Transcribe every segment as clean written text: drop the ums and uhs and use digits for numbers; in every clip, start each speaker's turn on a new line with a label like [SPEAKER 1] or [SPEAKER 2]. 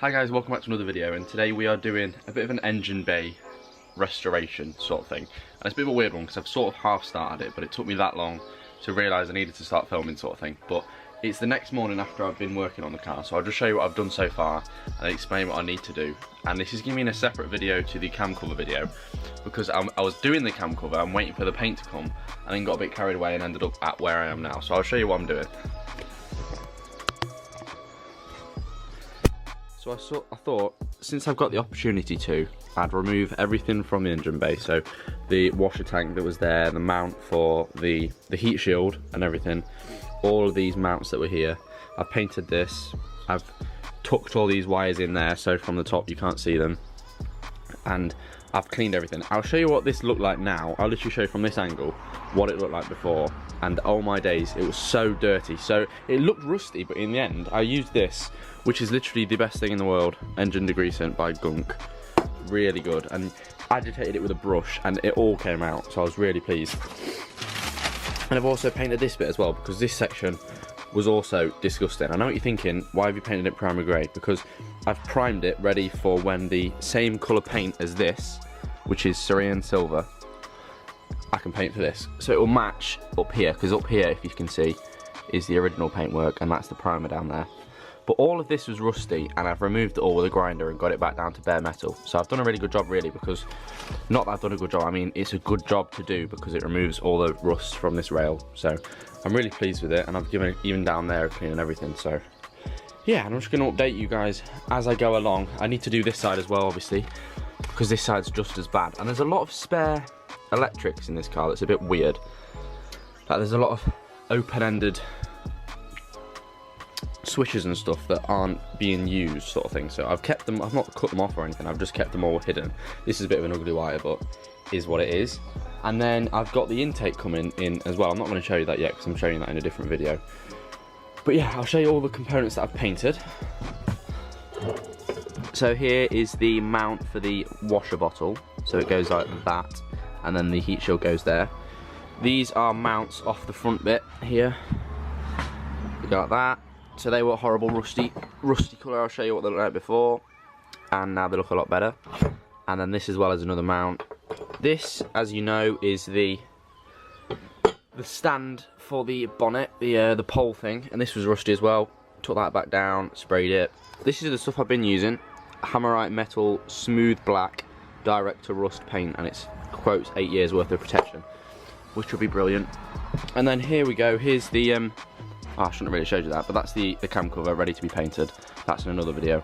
[SPEAKER 1] Hi guys, welcome back to another video, and today we are doing a bit of an engine bay restoration sort of thing. And it's a bit of a weird one because I've sort of half started it, but it took me that long to realise I needed to start filming sort of thing. But it's the next morning after I've been working on the car, so I'll just show you what I've done so far and explain what I need to do. And this is giving me a separate video to the cam cover video because I was doing the cam cover, I'm waiting for the paint to come, and then got a bit carried away and ended up at where I am now. So I'll show you what I'm doing. So I thought, since I've got the opportunity to, I'd remove everything from the engine bay. So the washer tank that was there, the mount for the heat shield and everything, all of these mounts that were here. I've painted this, I've tucked all these wires in there so from the top you can't see them, and I've cleaned everything. I'll show you what this looked like now. I'll literally show you from this angle what it looked like before, and oh my days, it was so dirty. So it looked rusty, but in the end I used this, which is literally the best thing in the world, engine degreasant by Gunk. Really good, and agitated it with a brush and it all came out, so I was really pleased. And I've also painted this bit as well, because this section was also disgusting. I know what you're thinking, why have you painted it primary grey? Because I've primed it ready for when the same colour paint as this, which is cerulean silver, I can paint for this. So it will match up here, because up here, if you can see, is the original paintwork, and that's the primer down there. But all of this was rusty, and I've removed it all with a grinder and got it back down to bare metal. So I've done a really good job, really, because, not that I've done a good job, I mean, it's a good job to do because it removes all the rust from this rail. So I'm really pleased with it, and I've given it, even down there, a clean and everything. So yeah, and I'm just going to update you guys as I go along. I need to do this side as well, obviously, because this side's just as bad. And there's a lot of spare electrics in this car that's a bit weird. Like, there's a lot of open-ended switches and stuff that aren't being used, sort of thing. So I've kept them, I've not cut them off or anything, I've just kept them all hidden. This is a bit of an ugly wire, but is what it is. And then I've got the intake coming in as well. I'm not going to show you that yet because I'm showing you that in a different video. But yeah, I'll show you all the components that I've painted. So here is the mount for the washer bottle, so it goes like that, and then the heat shield goes there. These are mounts off the front bit here. We got that. So they were horrible rusty colour. I'll show you what they looked like before, and now they look a lot better. And then this as well as another mount. This, as you know, is the stand for the bonnet, the pole thing, and this was rusty as well. Took that back down, sprayed it. This is the stuff I've been using: Hammerite metal, smooth black, direct to rust paint, and it's quotes 8 years worth of protection, which will be brilliant. And then here we go. Here's the I shouldn't have really showed you that, but that's the cam cover ready to be painted. That's in another video.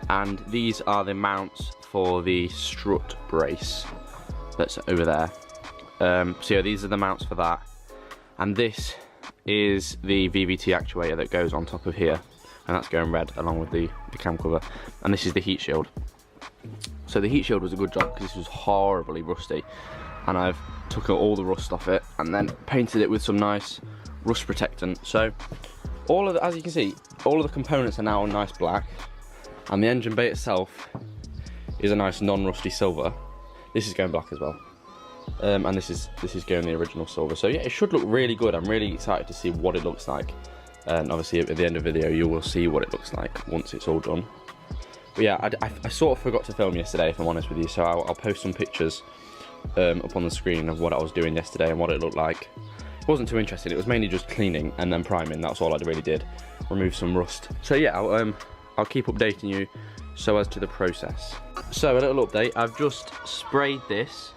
[SPEAKER 1] And these are the mounts for the strut brace that's over there. So yeah, these are the mounts for that. And this is the VVT actuator that goes on top of here, and that's going red along with the cam cover. And this is the heat shield. So the heat shield was a good job because this was horribly rusty, and I've took all the rust off it and then painted it with some nice rust protectant. So all of the, as you can see, all of the components are now a nice black, and the engine bay itself is a nice non-rusty silver. This is going black as well, and this is going the original silver. So yeah, it should look really good. I'm really excited to see what it looks like, and obviously at the end of the video you will see what it looks like once it's all done. But yeah, I sort of forgot to film yesterday, if I'm honest with you, so I'll post some pictures up on the screen of what I was doing yesterday and what it looked like. It wasn't too interesting, it was mainly just cleaning and then priming. That's all I really did, remove some rust. So yeah, I'll keep updating you so as to the process. So a little update, I've just sprayed this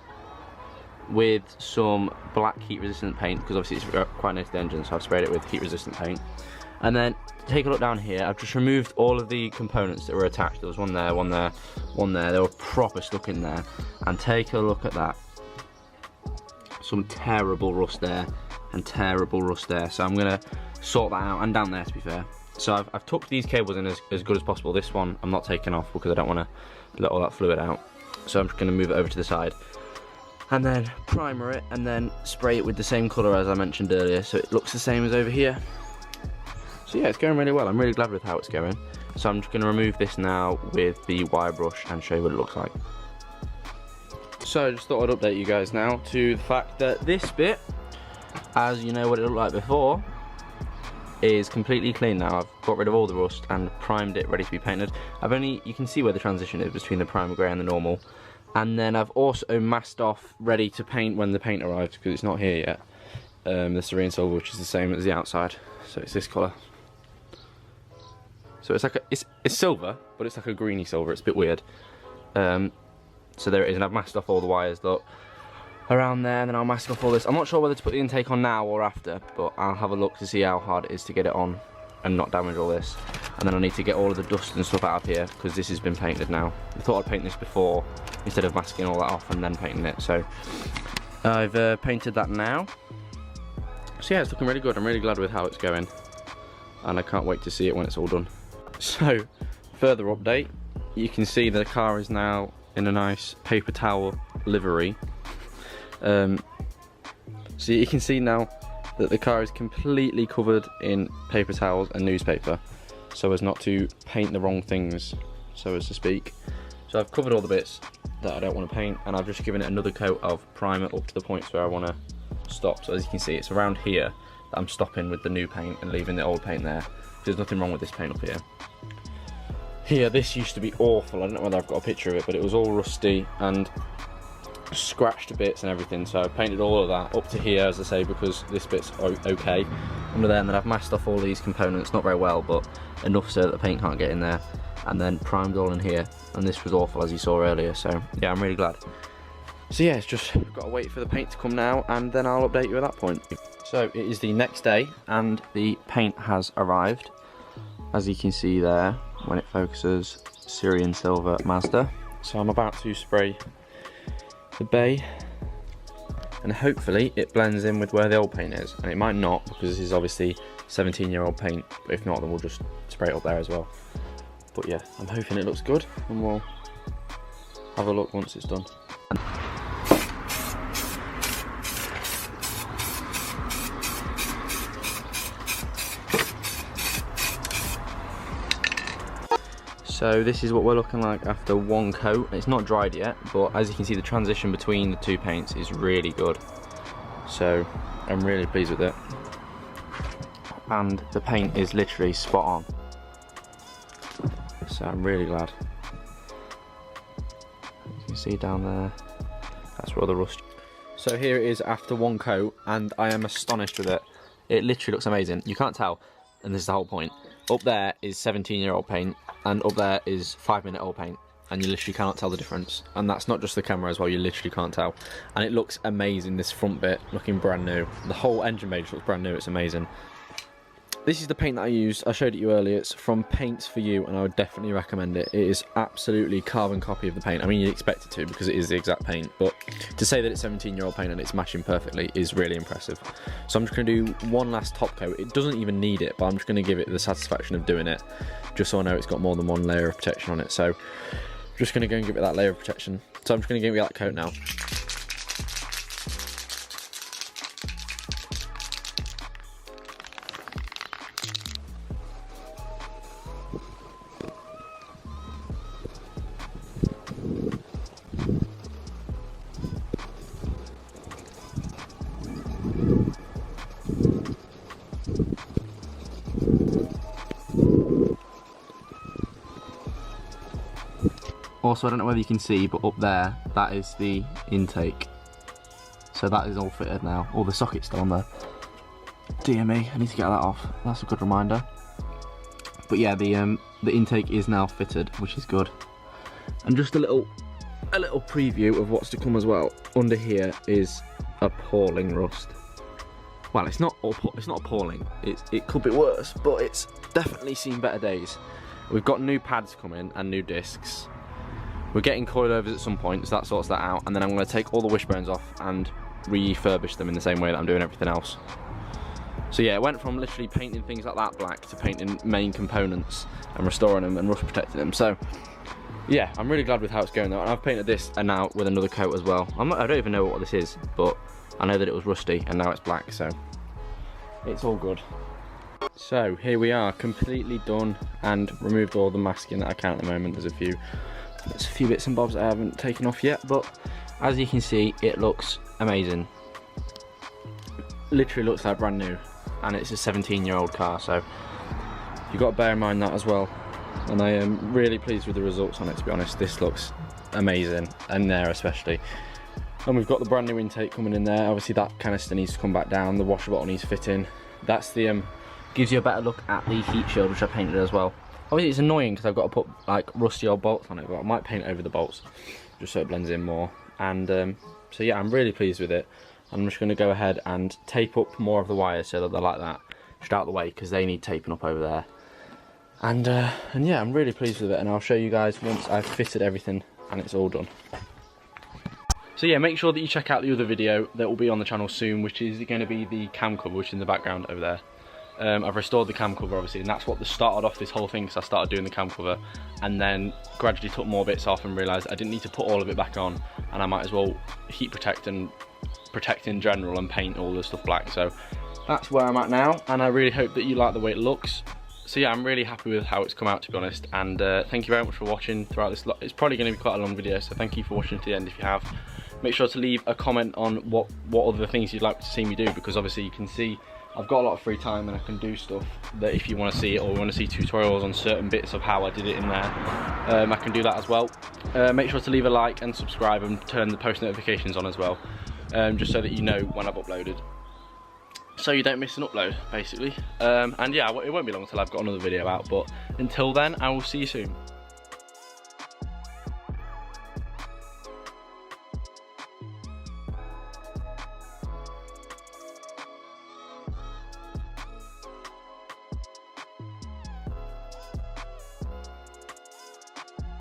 [SPEAKER 1] with some black heat resistant paint, because obviously it's quite near to the engine, so I've sprayed it with heat resistant paint. And then take a look down here, I've just removed all of the components that were attached. There was one there, one there, one there. They were proper stuck in there. And take a look at that. Some terrible rust there and terrible rust there. So I'm gonna sort that out, and down there to be fair. So I've tucked these cables in as good as possible. This one I'm not taking off because I don't want to let all that fluid out. So I'm just gonna move it over to the side. And then primer it, and then spray it with the same colour as I mentioned earlier, so it looks the same as over here. So yeah, it's going really well. I'm really glad with how it's going. So I'm just going to remove this now with the wire brush and show you what it looks like. So I just thought I'd update you guys now to the fact that this bit, as you know what it looked like before, is completely clean now. I've got rid of all the rust and primed it ready to be painted. You can see where the transition is between the primer grey and the normal. And then I've also masked off ready to paint when the paint arrives, because it's not here yet. The serene silver, which is the same as the outside, so it's this colour. So it's like it's silver, but it's like a greeny silver. It's a bit weird. So there it is, and I've masked off all the wires though around there, and then I'll mask off all this. I'm not sure whether to put the intake on now or after, but I'll have a look to see how hard it is to get it on and not damage all this. And then I need to get all of the dust and stuff out of here, because this has been painted now. I thought I'd paint this before instead of masking all that off and then painting it. So I've painted that now. So yeah, it's looking really good. I'm really glad with how it's going, and I can't wait to see it when it's all done. So further update, you can see the car is now in a nice paper towel livery. So you can see now that the car is completely covered in paper towels and newspaper, so as not to paint the wrong things, so as to speak. So I've covered all the bits that I don't want to paint, and I've just given it another coat of primer up to the points where I want to stop. So as you can see, it's around here that I'm stopping with the new paint and leaving the old paint there. There's nothing wrong with this paint up here. Here, this used to be awful. I don't know whether I've got a picture of it, but it was all rusty and scratched to bits and everything. So I painted all of that up to here, as I say, because this bit's okay under there. And then I've masked off all these components, not very well, but enough so that the paint can't get in there. And then primed all in here. And this was awful, as you saw earlier. So yeah, I'm really glad. So yeah, it's just got to wait for the paint to come now, and then I'll update you at that point. So it is the next day, and the paint has arrived. As you can see there, when it focuses, Syrian Silver Mazda. So I'm about to spray the bay, and hopefully it blends in with where the old paint is. And it might not, because this is obviously 17-year-old paint, but if not, then we'll just spray it up there as well. But yeah, I'm hoping it looks good, and we'll have a look once it's done. So this is what we're looking like after one coat. It's not dried yet, but as you can see, the transition between the two paints is really good. So I'm really pleased with it. And the paint is literally spot on. So I'm really glad. You can see down there, that's where all the rust. So here it is after one coat, and I am astonished with it. It literally looks amazing. You can't tell, and this is the whole point. Up there is 17-year-old paint, and up there is 5-minute-old paint, and you literally cannot tell the difference. And that's not just the camera as well, you literally can't tell. And it looks amazing, this front bit looking brand new. The whole engine bay looks brand new, it's amazing. This is the paint that I used. I showed it you earlier. It's from Paints For You, and I would definitely recommend it. It is absolutely carbon copy of the paint. I mean, you'd expect it to, because it is the exact paint, but to say that it's 17-year-old paint and it's matching perfectly is really impressive. So I'm just going to do one last top coat. It doesn't even need it, but I'm just going to give it the satisfaction of doing it, just so I know it's got more than one layer of protection on it. So I'm just going to go and give it that layer of protection. So I'm just going to give it that coat now. Also, I don't know whether you can see, but up there, that is the intake. So that is all fitted now. All the sockets still on there. Dear me, I need to get that off. That's a good reminder. But yeah, the intake is now fitted, which is good. And just a little preview of what's to come as well. Under here is appalling rust. Well, it's not appalling. It could be worse, but it's definitely seen better days. We've got new pads coming and new discs. We're getting coilovers at some point, so that sorts that out, and then I'm going to take all the wishbones off and refurbish them in the same way that I'm doing everything else. So yeah, it went from literally painting things like that black to painting main components and restoring them and rust protecting them. So yeah, I'm really glad with how it's going though, and I've painted this and now with another coat as well. I don't even know what this is, but I know that it was rusty and now it's black, so it's all good. So here we are, completely done and removed all the masking that I can at the moment. There's a few bits and bobs that I haven't taken off yet, but as you can see, it looks amazing. Literally looks like brand new, and it's a 17-year-old car, so you've got to bear in mind that as well. And I am really pleased with the results on it, to be honest. This looks amazing, and there especially. And we've got the brand new intake coming in there. Obviously that canister needs to come back down, the washer bottle needs fitting. That's the gives you a better look at the heat shield, which I painted as well. Obviously it's annoying because I've got to put like rusty old bolts on it, but I might paint over the bolts just so it blends in more. And so yeah, I'm really pleased with it. I'm just going to go ahead and tape up more of the wires so that they're like that, just out of the way, because they need taping up over there. And yeah, I'm really pleased with it, and I'll show you guys once I've fitted everything and it's all done. So yeah, make sure that you check out the other video that will be on the channel soon, which is going to be the cam cover, which is in the background over there. I've restored the cam cover obviously, and that's what started off this whole thing, because I started doing the cam cover and then gradually took more bits off and realised I didn't need to put all of it back on, and I might as well heat protect and protect in general and paint all the stuff black. So that's where I'm at now, and I really hope that you like the way it looks. So yeah, I'm really happy with how it's come out, to be honest, and thank you very much for watching throughout this. It's probably going to be quite a long video, so thank you for watching to the end if you have. Make sure to leave a comment on what other things you'd like to see me do, because obviously you can see I've got a lot of free time and I can do stuff that if you want to see it, or want to see tutorials on certain bits of how I did it in there, I can do that as well. Make sure to leave a like and subscribe and turn the post notifications on as well, just so that you know when I've uploaded, so you don't miss an upload basically. And yeah, it won't be long until I've got another video out, but until then I will see you soon.